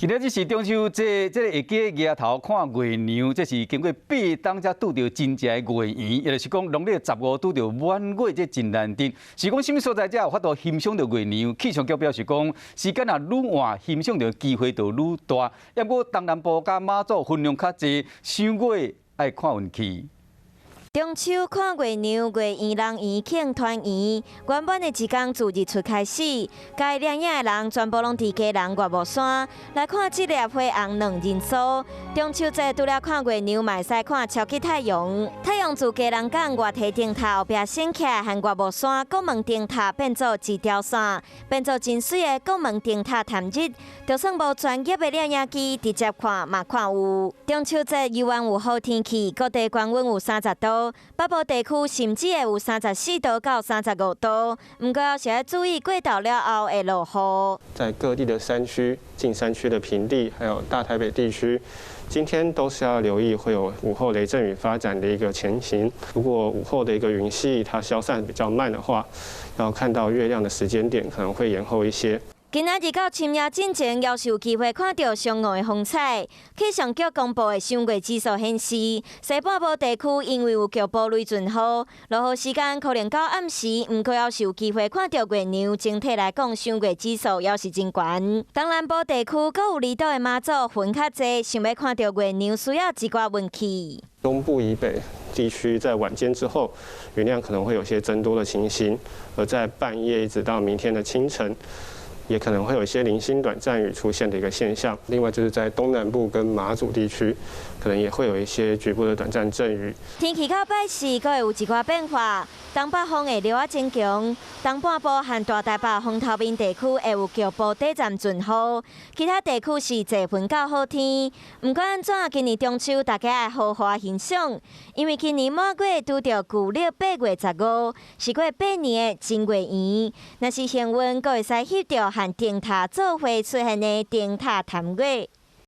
今日这是中秋节，这个会记额头看月娘，这是经过8冬才拄到真正的月圆，也就是讲农历15拄到满月，这真难得。是讲什么所在才有法度欣赏到月娘？气象局表示讲，时间啊愈晚，欣赏到机会就愈大。不过东南部甲马祖分量较济，赏月爱看运气。 中秋看月娘，月圆人圆庆团圆。原本的一天自日出开始，该亮眼的人全部拢伫家人岳母山来看这粒火红两人组。中秋节除了看月娘，嘛会使看超级太阳。太阳自家人港外堤灯塔后壁升起，和岳母山国门灯塔变做一条线，变做真水的国门灯塔探日。就算无专业的亮眼机，直接看嘛看有。中秋节依然有好天气，各地高温有30度。 北部地区甚至会有34度到35度，不过要是要注意过到了后会落雨。在各地的山区、近山区的平地，还有大台北地区，今天都是要留意会有午后雷阵雨发展的一个前行。如果午后的一个云系它消散比较慢的话，要看到月亮的时间点可能会延后一些。 今仔日到深夜之前，要是有机会看到上午的风采。气象局公布的赏月指数显示，西半部地区因为有局部雷阵雨，落雨时间可能到暗时。不过要是有机会看到月娘，整体来讲，赏月指数也是真悬。东南部地区阁有离岛的马祖云较济，想要看到月娘，需要一寡运气。东部以北地区在晚间之后，云量可能会有些增多的情形，而在半夜一直到明天的清晨。 也可能会有一些零星短暂雨出现的一个现象。另外就是在东南部跟马祖地区，可能也会有一些局部的短暂阵雨。天气到摆时，阁会有一寡变化。东北风会流啊增强，东半部和大台北风头面地区会有局部短暂阵雨，其他地区是侪云到好天。不管安怎，今年中秋大家爱好好欣赏，因为今年满月拄到旧历8月15，是过8年的真月圆。若是幸运，阁会使翕到和灯塔做伙出现的灯塔探月。